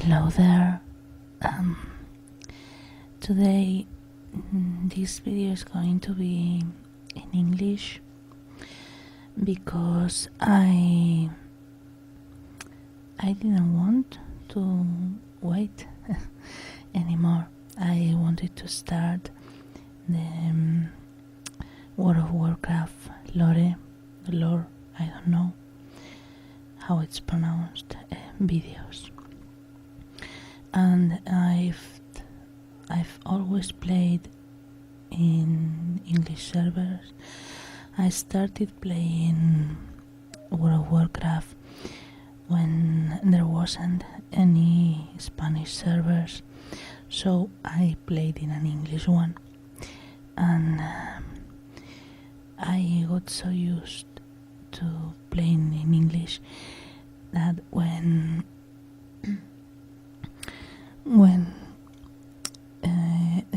Hello there. Today this video is going to be in English because I didn't want to wait anymore. I wanted to start the World of Warcraft lore, I don't know how it's pronounced, videos. And I've always played in English servers. I started playing World of Warcraft when there wasn't any Spanish servers, so I played in an English one, and I got so used to playing in English that when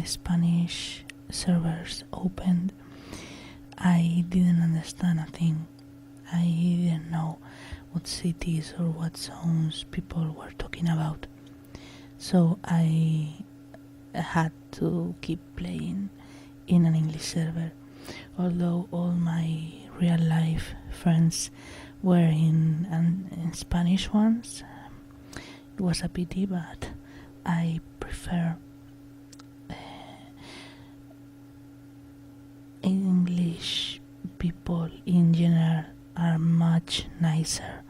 Spanish servers opened, I didn't understand a thing. I didn't know what cities or what zones people were talking about, so I had to keep playing in an English server, although all my real life friends were in Spanish ones. It was a pity, but I prefer English people in general are much nicer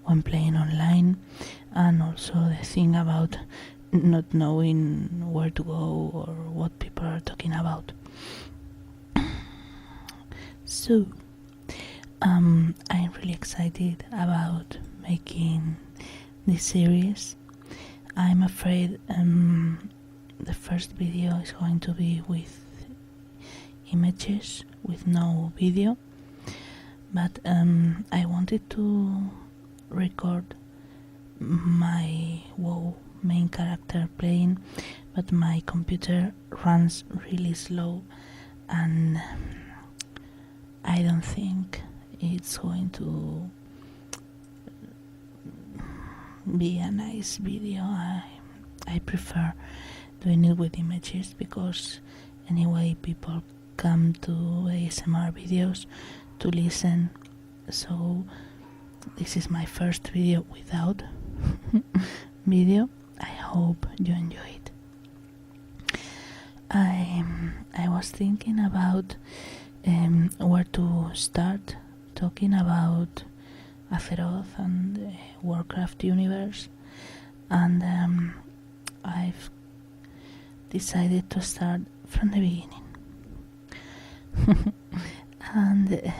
when playing online, and also the thing about not knowing where to go or what people are talking about. So I'm really excited about making this series. I'm afraid the first video is going to be with images, with no video, but I wanted to record my WoW main character playing, but my computer runs really slow and I don't think it's going to be a nice video. I prefer doing it with images because anyway people come to ASMR videos to listen, so this is my first video without video. I hope you enjoy it. I was thinking about where to start talking about Azeroth and the Warcraft universe, and I've decided to start from the beginning. And the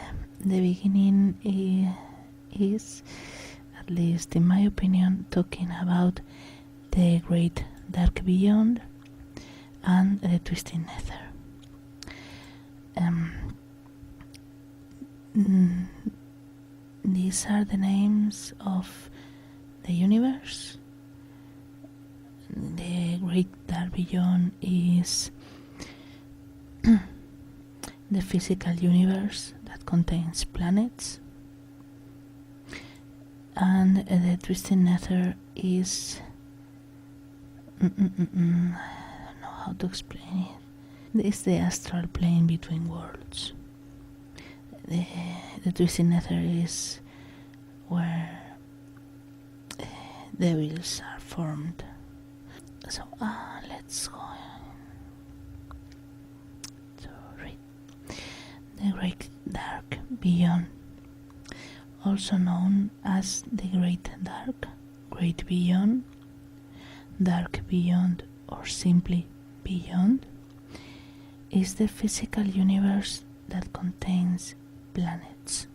beginning is, at least in my opinion, talking about the Great Dark Beyond and the Twisted Nether. These are the names of the universe. The Great Dark Beyond is the physical universe that contains planets, and the Twisted Nether is I don't know how to explain it. It's the astral plane between worlds. The Twisted Nether is where devils are formed. So let's go to read. The Great Dark Beyond, also known as the Great Dark, Great Beyond, Dark Beyond, or simply Beyond, is the physical universe that contains planets.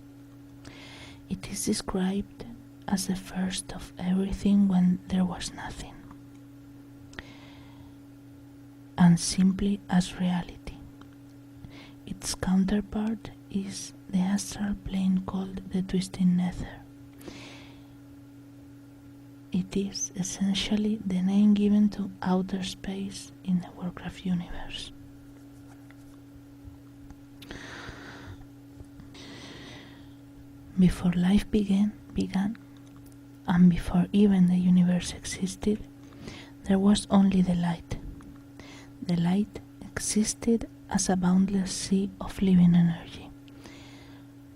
It is described as the first of everything when there was nothing, and simply as reality. Its counterpart is the astral plane called the Twisted Nether. It is essentially the name given to outer space in the Warcraft universe. Before life began, and before even the universe existed, there was only the light. The light existed as a boundless sea of living energy,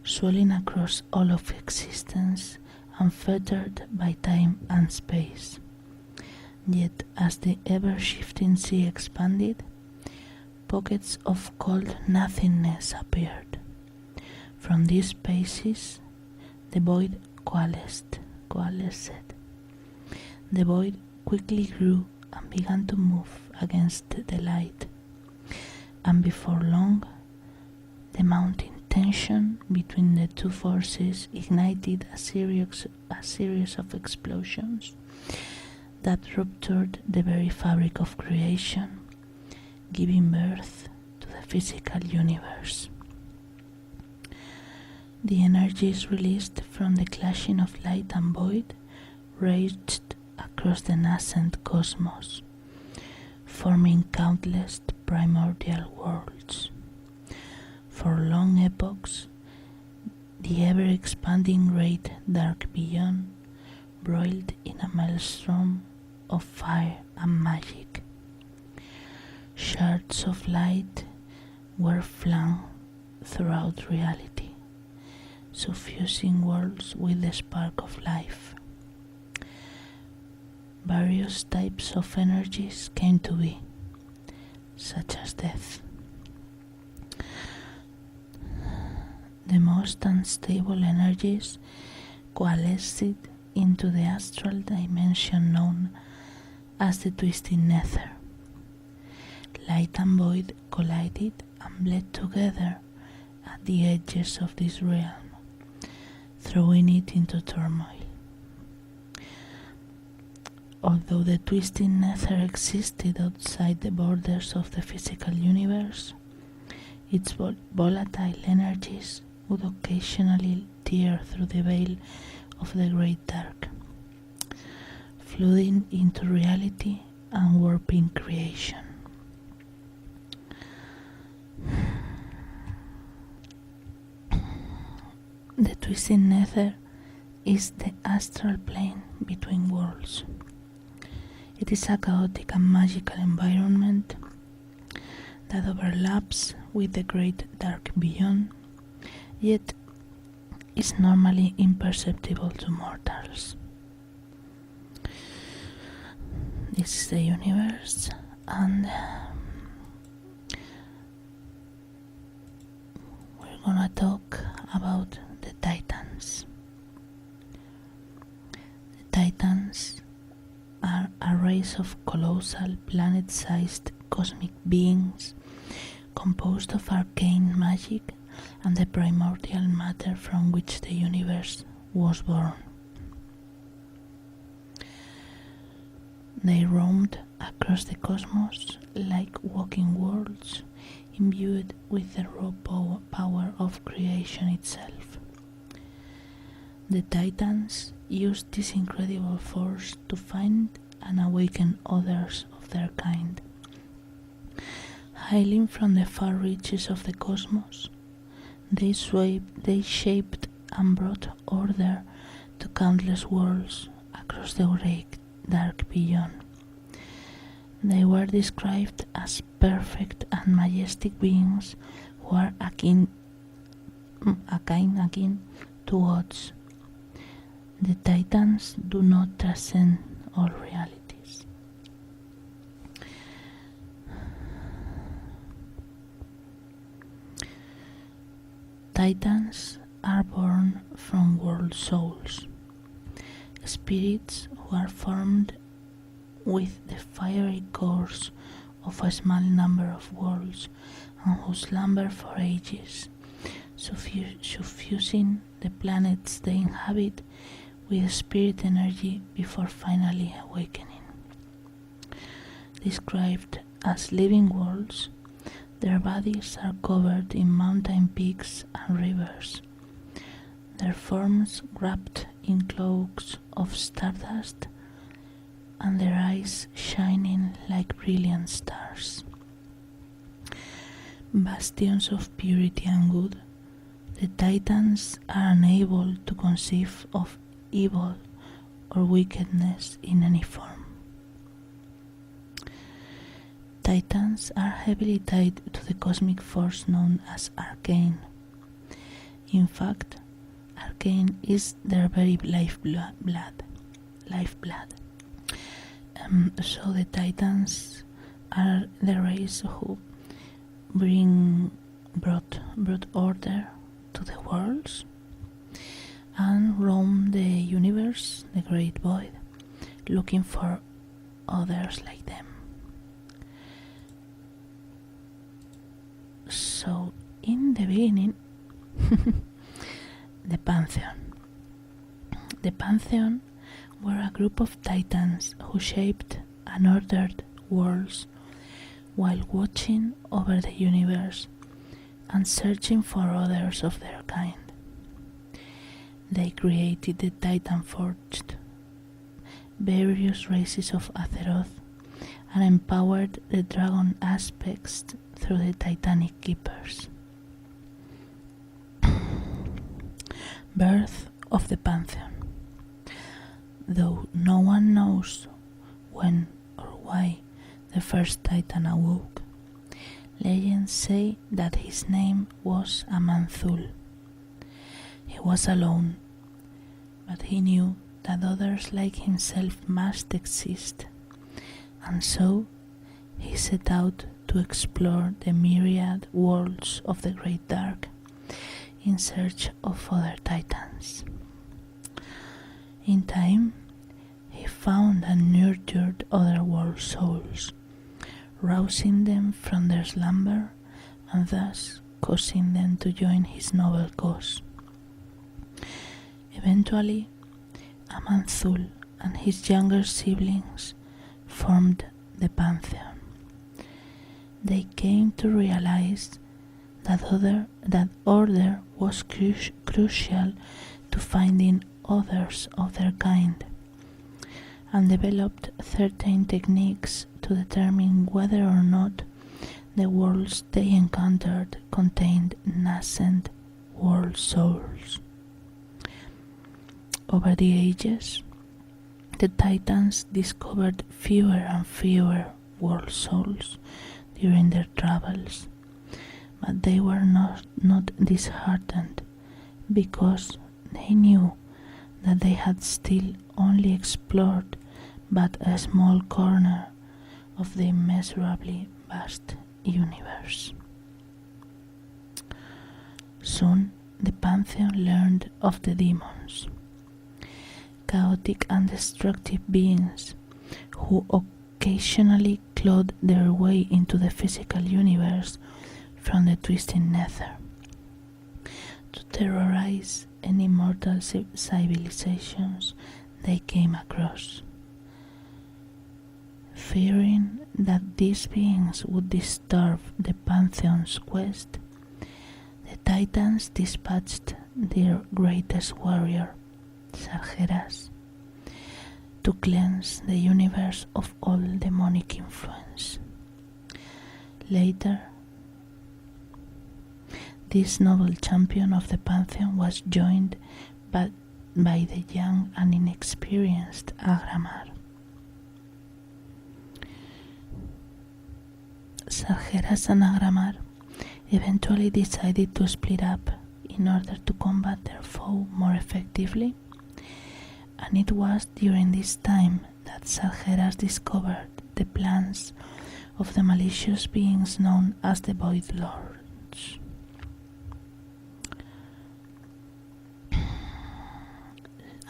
swelling across all of existence, unfettered by time and space. Yet, as the ever-shifting sea expanded, pockets of cold nothingness appeared. From these spaces, the void coalesced. The void quickly grew and began to move against the light, and before long, the mounting tension between the two forces ignited a series of explosions that ruptured the very fabric of creation, giving birth to the physical universe. The energies released from the clashing of light and void raged across the nascent cosmos, forming countless primordial worlds. For long epochs, the ever-expanding great dark beyond broiled in a maelstrom of fire and magic. Shards of light were flung throughout reality, suffusing worlds with the spark of life. Various types of energies came to be, such as death. The most unstable energies coalesced into the astral dimension known as the twisting Nether. Light and void collided and bled together at the edges of this realm, throwing it into turmoil. Although the twisting Nether existed outside the borders of the physical universe, its volatile energies would occasionally tear through the veil of the great dark, flooding into reality and warping creation. The twisting Nether is the astral plane between worlds. It is a chaotic and magical environment that overlaps with the great dark beyond, yet is normally imperceptible to mortals. This is the universe, and we're gonna talk about the Titans. The Titans are a race of colossal planet-sized cosmic beings composed of arcane magic and the primordial matter from which the universe was born. They roamed across the cosmos like walking worlds, imbued with the raw power of creation itself. The Titans used this incredible force to find and awaken others of their kind. Hailing from the far reaches of the cosmos, they shaped and brought order to countless worlds across the great dark beyond. They were described as perfect and majestic beings who are akin to gods. The Titans do not transcend all realities. Titans are born from world souls, spirits who are formed with the fiery cores of a small number of worlds and who slumber for ages, suffusing the planets they inhabit with spirit energy before finally awakening. Described as living worlds, their bodies are covered in mountain peaks and rivers, their forms wrapped in cloaks of stardust, and their eyes shining like brilliant stars. Bastions of purity and good, the Titans are unable to conceive of evil or wickedness in any form. Titans are heavily tied to the cosmic force known as arcane. In fact, arcane is their very lifeblood. So the Titans are the race who brought order to the worlds and roam the universe, the great void, looking for others like them. So, in the beginning, the Pantheon. The Pantheon were a group of Titans who shaped and ordered worlds while watching over the universe and searching for others of their kind. They created the Titan Forged, various races of Azeroth, and empowered the dragon aspects through the Titanic Keepers. Birth of the Pantheon. Though no one knows when or why the first Titan awoke, legends say that his name was Aman'Thul. He was alone, but he knew that others like himself must exist, and so he set out to explore the myriad worlds of the Great Dark in search of other Titans. In time, he found and nurtured other world souls, rousing them from their slumber and thus causing them to join his noble cause. Eventually, Aman'Thul and his younger siblings formed the Pantheon. They came to realize that order was crucial to finding others of their kind, and developed certain techniques to determine whether or not the worlds they encountered contained nascent world souls. Over the ages, the Titans discovered fewer and fewer world souls during their travels, but they were not disheartened, because they knew that they had still only explored but a small corner of the immeasurably vast universe. Soon the Pantheon learned of the demons, chaotic and destructive beings who occasionally clawed their way into the physical universe from the twisting Nether to terrorize any mortal civilizations they came across. Fearing that these beings would disturb the Pantheon's quest, the Titans dispatched their greatest warrior, Sargeras, to cleanse the universe of all demonic influence. Later, this noble champion of the Pantheon was joined by the young and inexperienced Agramar. Sargeras and Agramar eventually decided to split up in order to combat their foe more effectively, and it was during this time that Sargeras discovered the plans of the malicious beings known as the Void Lords.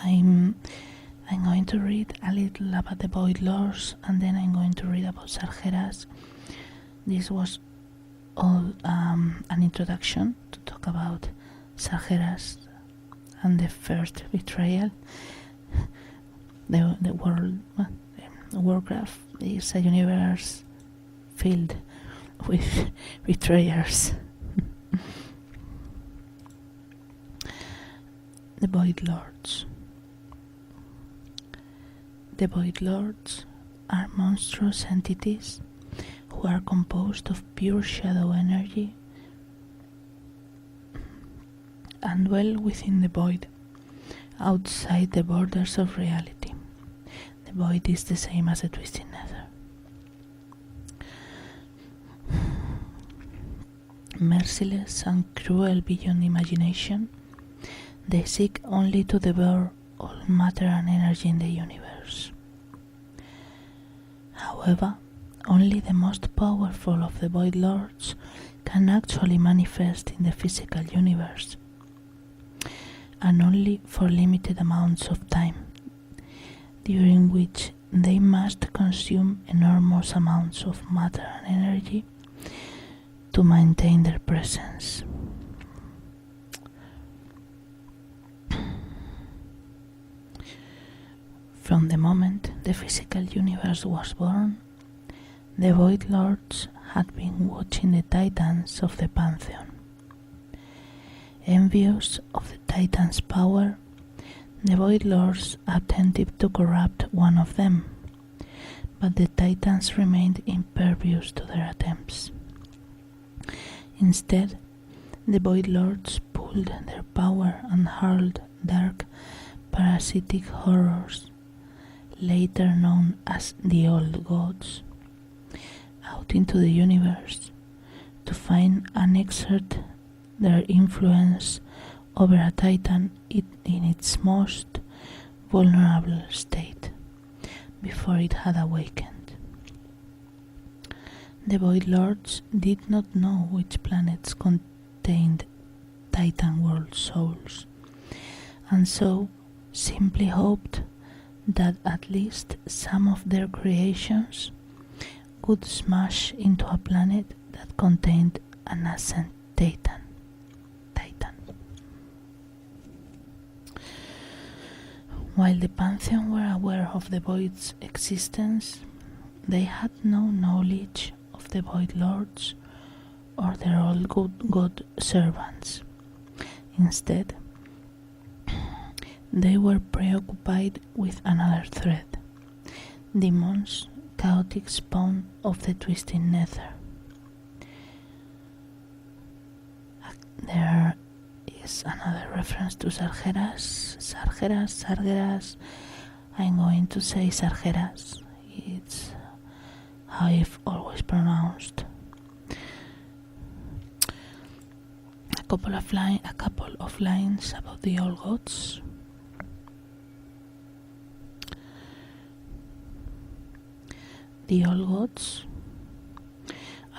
I'm going to read a little about the Void Lords, and then I'm going to read about Sargeras. This was all an introduction to talk about Sargeras and the first betrayal. The Warcraft is a universe filled with betrayers. The Void Lords. The Void Lords are monstrous entities who are composed of pure shadow energy and dwell within the void, outside the borders of reality. The void is the same as the twisted Nether. Merciless and cruel beyond imagination, they seek only to devour all matter and energy in the universe. However, only the most powerful of the Void Lords can actually manifest in the physical universe, and only for limited amounts of time, during which they must consume enormous amounts of matter and energy to maintain their presence. From the moment the physical universe was born, the Void Lords had been watching the Titans of the Pantheon. Envious of the Titans' power, the Void Lords attempted to corrupt one of them, but the Titans remained impervious to their attempts. Instead, the Void Lords pulled their power and hurled dark, parasitic horrors, later known as the Old Gods, out into the universe to find and exert their influence over a Titan in its most vulnerable state, before it had awakened. The Void Lords did not know which planets contained Titan world souls, and so simply hoped that at least some of their creations would smash into a planet that contained a nascent Titan. While the Pantheon were aware of the Void's existence, they had no knowledge of the Void Lords or their old god servants. Instead, they were preoccupied with another threat: demons, chaotic spawn of the twisting Nether. There is another reference to Sargeras. I'm going to say Sargeras. It's how I've always pronounced. A couple of lines about the old gods. The old gods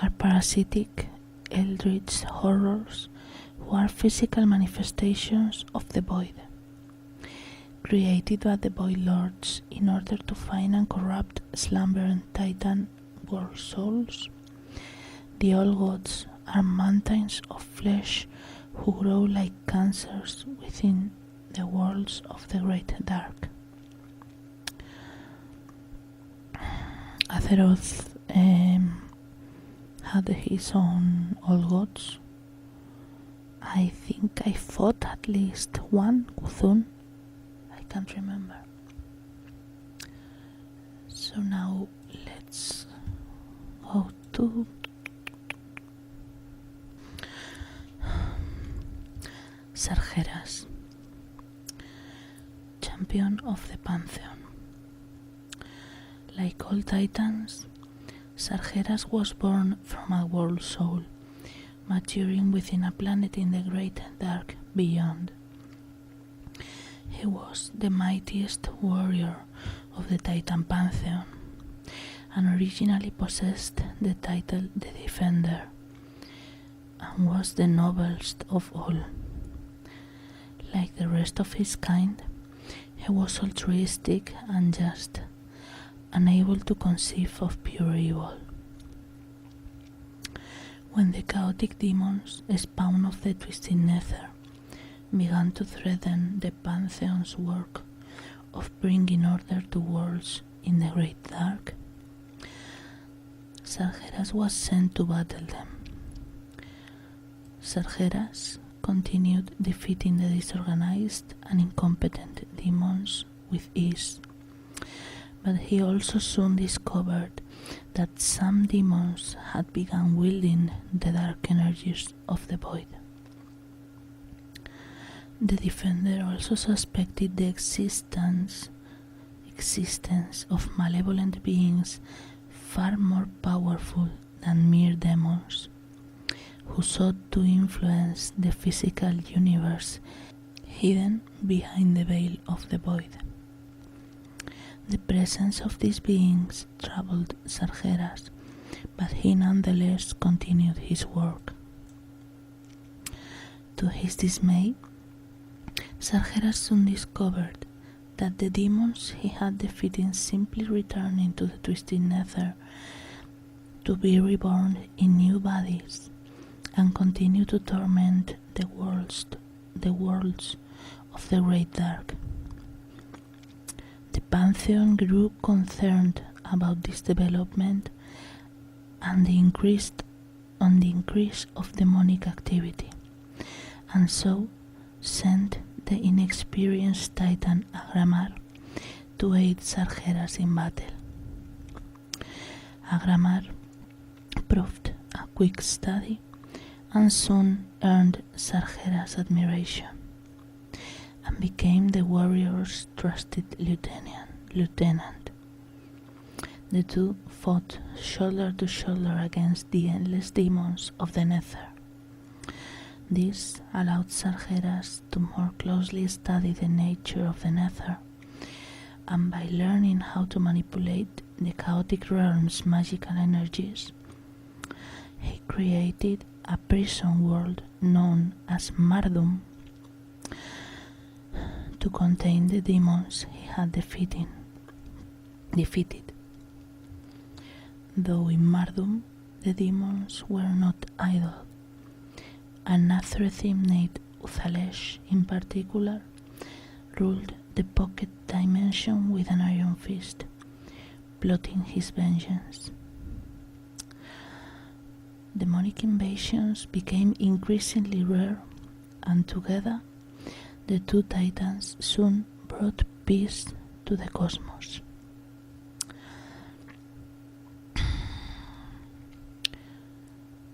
are parasitic, eldritch horrors who are physical manifestations of the Void, created by the Void Lords in order to find and corrupt slumbering Titan world souls. The old gods are mountains of flesh who grow like cancers within the worlds of the Great Dark. Azeroth had his own old gods. I think I fought at least one Kuthun. I can't remember. So now let's go to Sargeras, champion of the Pantheon. Like all Titans, Sargeras was born from a world soul, maturing within a planet in the great dark beyond. He was the mightiest warrior of the Titan Pantheon, and originally possessed the title the Defender, and was the noblest of all. Like the rest of his kind, he was altruistic and just, unable to conceive of pure evil. When the chaotic demons, spawn of the twisting Nether, began to threaten the Pantheon's work of bringing order to worlds in the Great Dark, Sargeras was sent to battle them. Sargeras continued defeating the disorganized and incompetent demons with ease, but he also soon discovered that some demons had begun wielding the dark energies of the Void. The Defender also suspected the existence of malevolent beings far more powerful than mere demons, who sought to influence the physical universe hidden behind the veil of the void. The presence of these beings troubled Sargeras, but he nonetheless continued his work. To his dismay, Sargeras soon discovered that the demons he had defeated simply returned into the twisted Nether to be reborn in new bodies and continue to torment the worlds of the Great Dark. The Pantheon grew concerned about this development and the increase of demonic activity, and so sent the inexperienced Titan Agramar to aid Sargeras in battle. Agramar proved a quick study and soon earned Sargeras' admiration and became the warrior's trusted lieutenant. The two fought shoulder to shoulder against the endless demons of the Nether. This allowed Sargeras to more closely study the nature of the Nether, and by learning how to manipulate the chaotic realm's magical energies, he created a prison world known as Mardum to contain the demons he had defeated. Though in Mardum the demons were not idle. A Nathrethim named Uthalesh in particular ruled the pocket dimension with an iron fist, plotting his vengeance. Demonic invasions became increasingly rare, and together the two titans soon brought peace to the cosmos.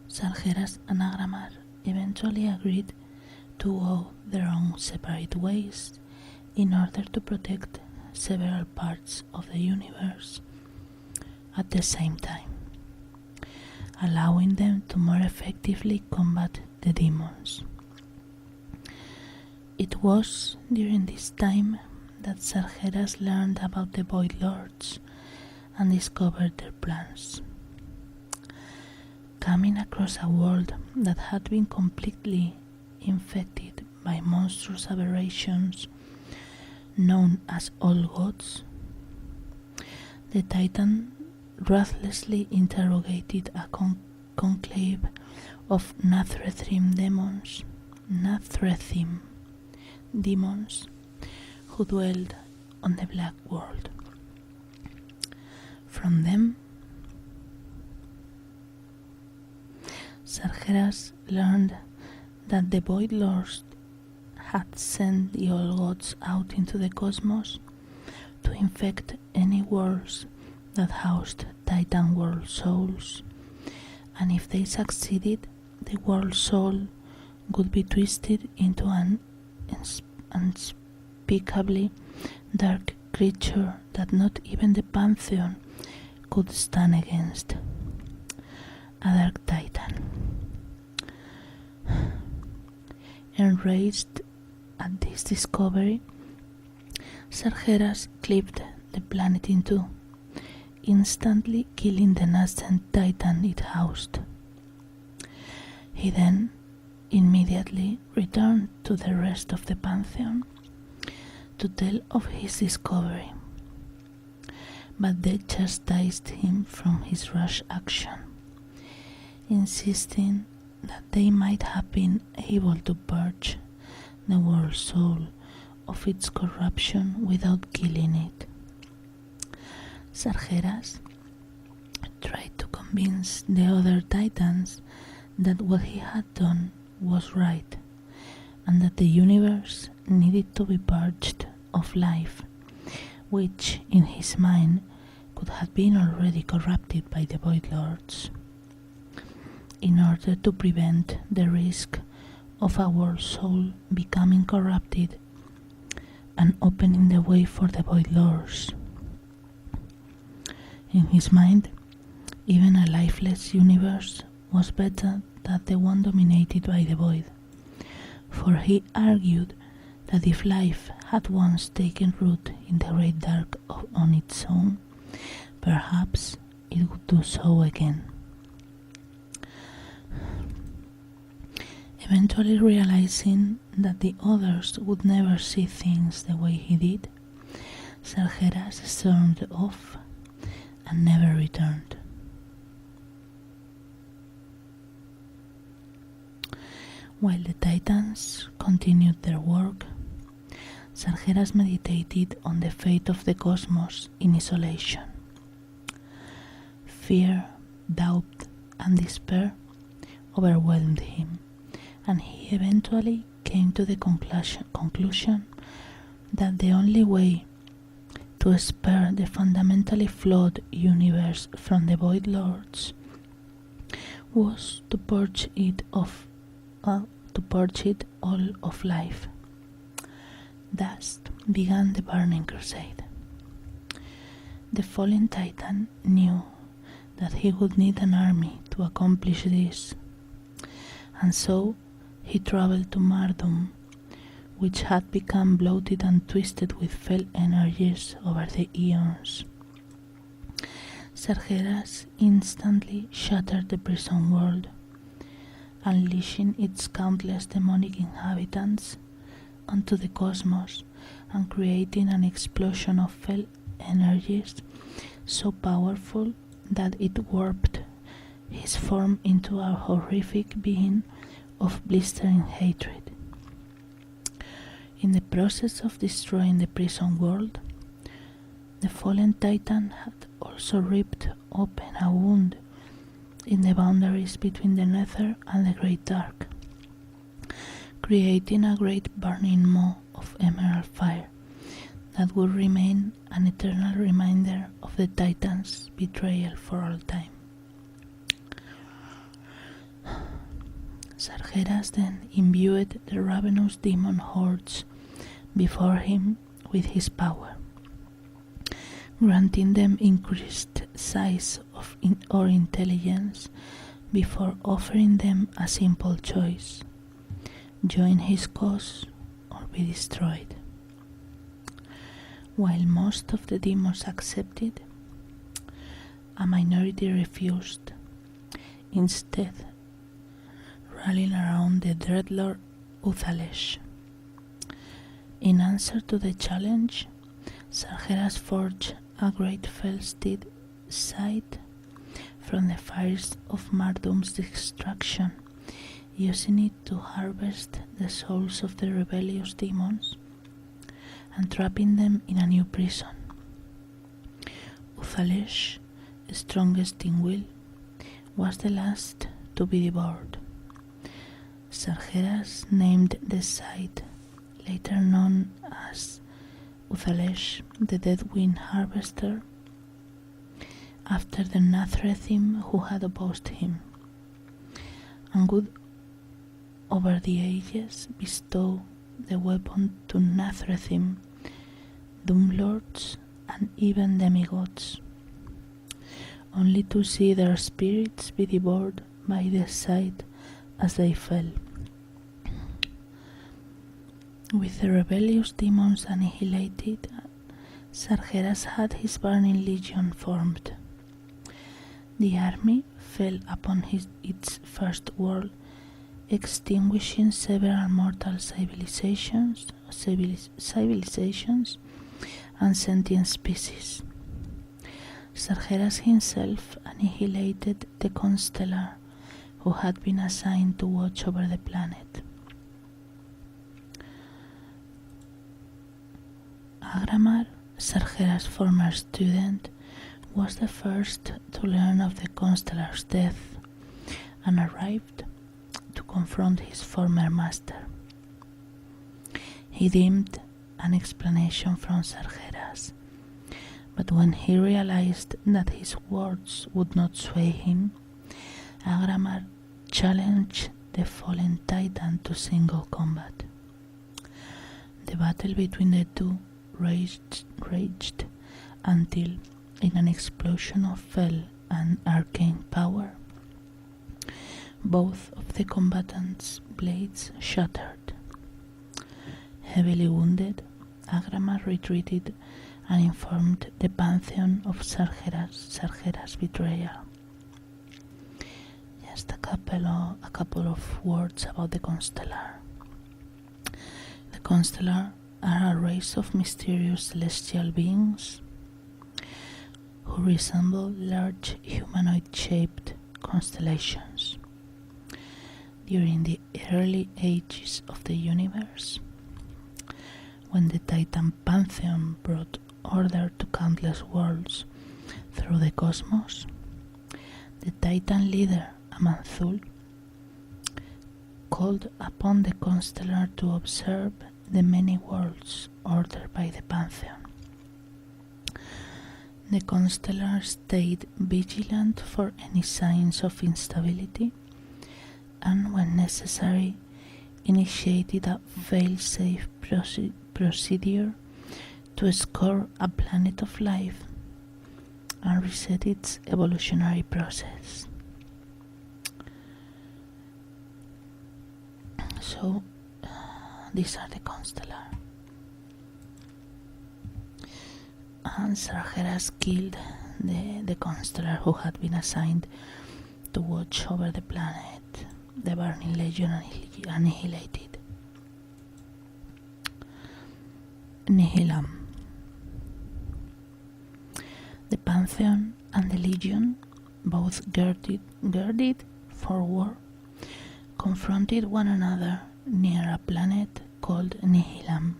Sargeras and Agramar eventually agreed to go their own separate ways in order to protect several parts of the universe at the same time, allowing them to more effectively combat the demons. It was during this time that Sargeras learned about the Void Lords and discovered their plans. Coming across a world that had been completely infected by monstrous aberrations known as All Gods, the Titan ruthlessly interrogated a conclave of Nathrethim demons who dwelled on the Black World. From them, Sargeras learned that the Void Lords had sent the All Gods out into the cosmos to infect any worlds that housed Titan world souls, and if they succeeded, the world soul would be twisted into an unspeakably dark creature that not even the Pantheon could stand against. A dark Titan. Enraged at this discovery, Sargeras cleaved the planet in two, instantly killing the nascent Titan it housed. He then immediately returned to the rest of the Pantheon to tell of his discovery, but they chastised him from his rash action, insisting that they might have been able to purge the world soul of its corruption without killing it. Sargeras tried to convince the other Titans that what he had done was right, and that the universe needed to be purged of life, which, in his mind, could have been already corrupted by the Void Lords. In order to prevent the risk of a world soul becoming corrupted and opening the way for the Void Lords. In his mind, even a lifeless universe was better that the one dominated by the void, for he argued that if life had once taken root in the great dark on its own, perhaps it would do so again. Eventually realizing that the others would never see things the way he did, Sargeras stormed off and never returned. While the Titans continued their work, Sargeras meditated on the fate of the cosmos in isolation. Fear, doubt, and despair overwhelmed him, and he eventually came to the conclusion that the only way to spare the fundamentally flawed universe from the Void Lords was to purge it all of life. Thus began the Burning Crusade. The fallen Titan knew that he would need an army to accomplish this, and so he traveled to Mardum, which had become bloated and twisted with fell energies over the eons. Sargeras instantly shattered the prison world, unleashing its countless demonic inhabitants onto the cosmos and creating an explosion of fell energies so powerful that it warped his form into a horrific being of blistering hatred. In the process of destroying the prison world, the fallen Titan had also ripped open a wound in the boundaries between the Nether and the Great Dark, creating a great burning maw of emerald fire that would remain an eternal reminder of the Titan's betrayal for all time. Sargeras then imbued the ravenous demon hordes before him with his power, granting them increased size or intelligence before offering them a simple choice: join his cause or be destroyed. While most of the demons accepted, a minority refused, instead rallying around the Dreadlord Uthalesh. In answer to the challenge, Sargeras forged a great fell-steed scythe from the fires of Mardum's destruction, using it to harvest the souls of the rebellious demons and trapping them in a new prison. Uthalesh, strongest in will, was the last to be devoured. Sargeras named the site, later known as Uthalesh, the Deadwind Harvester, after the Nathrathim who had opposed him, and would over the ages bestow the weapon to Nathrathim, Doomlords, and even demigods, only to see their spirits be devoured by the scythe as they fell. With the rebellious demons annihilated, Sargeras had his burning legion formed. The army fell upon its first world, extinguishing several mortal civilizations and sentient species. Sargeras himself annihilated the Constellar, who had been assigned to watch over the planet. Agramar, Sargeras' former student, was the first to learn of the Constellar's death and arrived to confront his former master. He deemed an explanation from Sargeras, but when he realized that his words would not sway him, Agramar challenged the fallen Titan to single combat. The battle between the two raged until, in an explosion of fell and arcane power, Both of the combatants' blades shattered. Heavily wounded, Agramar retreated and informed the Pantheon of Sargeras' betrayal. Just a couple of words about the Constellar. The Constellar are a race of mysterious celestial beings who resemble large humanoid-shaped constellations. During the early ages of the universe, when the Titan Pantheon brought order to countless worlds through the cosmos, the Titan leader Aman'Thul called upon the Constellar to observe the many worlds ordered by the Pantheon. The Constellar stayed vigilant for any signs of instability and, when necessary, initiated a fail-safe procedure to score a planet of life and reset its evolutionary process. So, these are the Constellar. And Sargeras killed the Constellar who had been assigned to watch over the planet. The Burning Legion annihilated. Nihilam. The Pantheon and the Legion, both girded for war, confronted one another near a planet called Nihilam.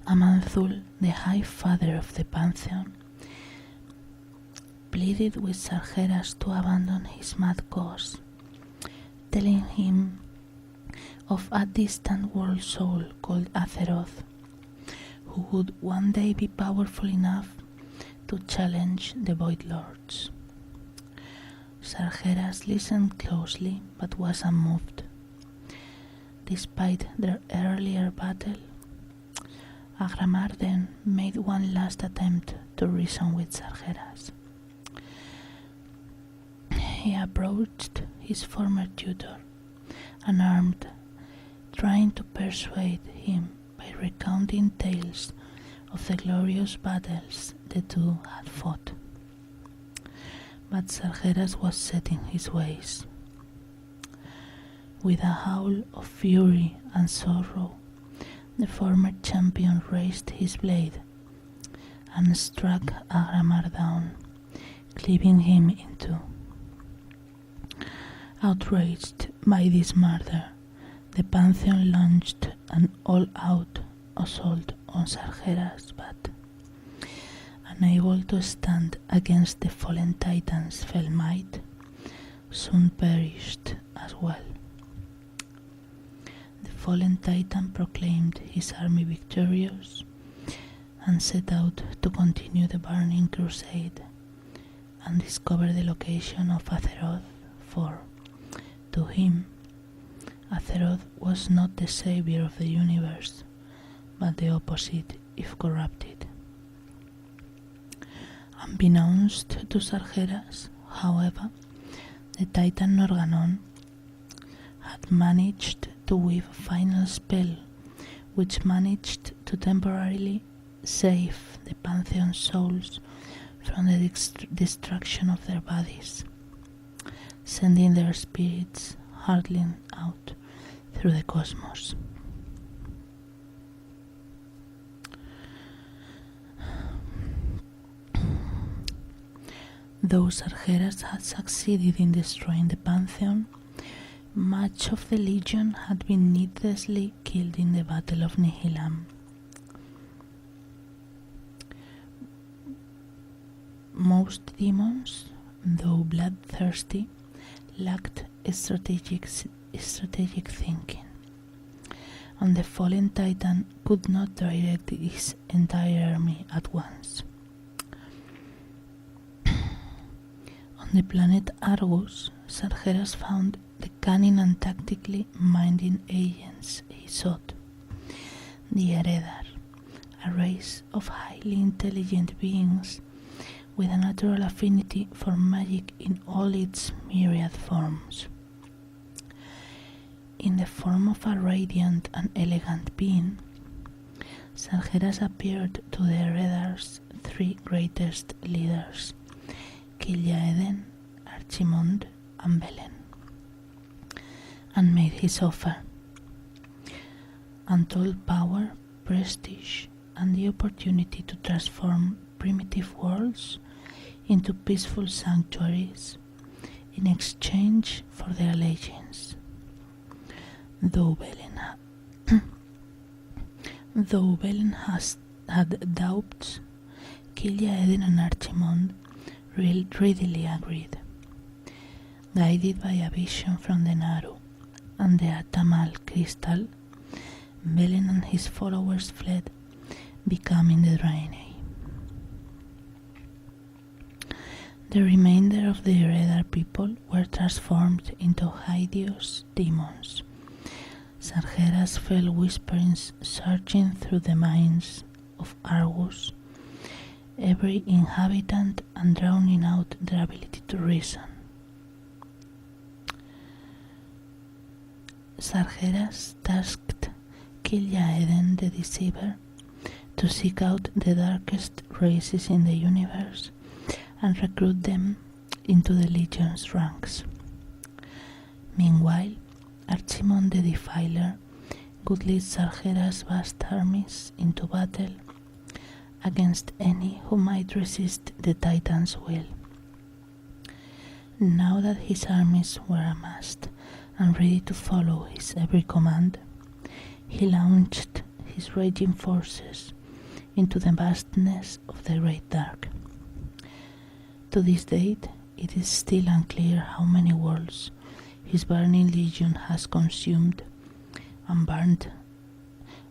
Aman'Thul, the High Father of the Pantheon, pleaded with Sargeras to abandon his mad cause, telling him of a distant world soul called Azeroth, who would one day be powerful enough to challenge the Void Lords. Sargeras listened closely but was unmoved. Despite their earlier battle, Agramar then made one last attempt to reason with Sargeras. He approached his former tutor, unarmed, trying to persuade him by recounting tales of the glorious battles the two had fought. But Sargeras was set in his ways. With a howl of fury and sorrow, the former champion raised his blade and struck Agramar down, cleaving him in two. Outraged by this murder, the Pantheon launched an all-out assault on Sargeras, but, unable to stand against the fallen Titan's fell might, soon perished as well. The fallen Titan proclaimed his army victorious and set out to continue the burning crusade and discover the location of Azeroth, for, to him, Azeroth was not the savior of the universe, but the opposite if corrupted. Unbeknownst to Sargeras, however, the Titan Norganon had managed to weave a final spell which managed to temporarily save the Pantheon souls from the destruction of their bodies, sending their spirits hurtling out through the cosmos. Though Sargeras had succeeded in destroying the Pantheon, much of the Legion had been needlessly killed in the Battle of Nihilam. Most demons, though bloodthirsty, lacked strategic thinking, and the fallen Titan could not direct his entire army at once. On the planet Argus, Sargeras found the cunning and tactically minded agents he sought, the Eredar, a race of highly intelligent beings with a natural affinity for magic in all its myriad forms. In the form of a radiant and elegant being, Sargeras appeared to the Eredar's three greatest leaders, Kil'jaeden, Archimond, and Belen, and made his offer: untold power, prestige, and the opportunity to transform primitive worlds into peaceful sanctuaries in exchange for their allegiance. Though Belen had doubts, Kil'jaeden and Archimond readily agreed. Guided by a vision from the Naru and the Atamal crystal, Belen and his followers fled, becoming the Draenei. The remainder of the Eredar people were transformed into hideous demons. Sargeras felt whisperings surging through the minds of Argus, every inhabitant, and drowning out their ability to reason. Sargeras tasked Kil'jaeden the Deceiver to seek out the darkest races in the universe and recruit them into the Legion's ranks. Meanwhile, Archimond the Defiler would lead Sargeras' vast armies into battle against any who might resist the Titan's will. Now that his armies were amassed and ready to follow his every command, he launched his raging forces into the vastness of the Great Dark. To this date, it is still unclear how many worlds his burning legion has consumed and burned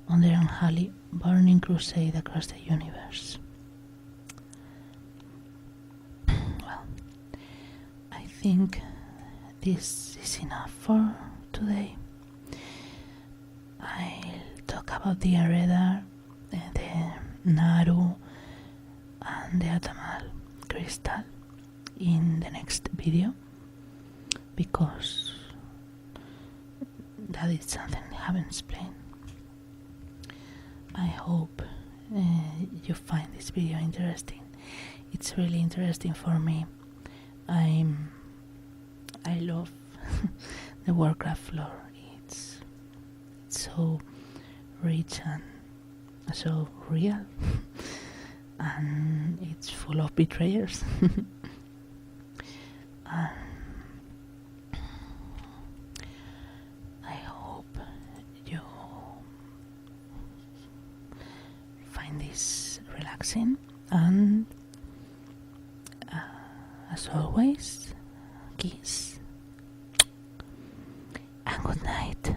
on their unholy burning crusade across the universe. Well, I think this is enough for today. I'll talk about the Eredar, the Naru, and the Atamal crystal in the next video, because that is something I haven't explained. I hope you find this video interesting. It's really interesting for me. I love the Warcraft lore. It's so rich and so real, and it's full of betrayers. And I hope you find this relaxing, and as always, kiss and good night.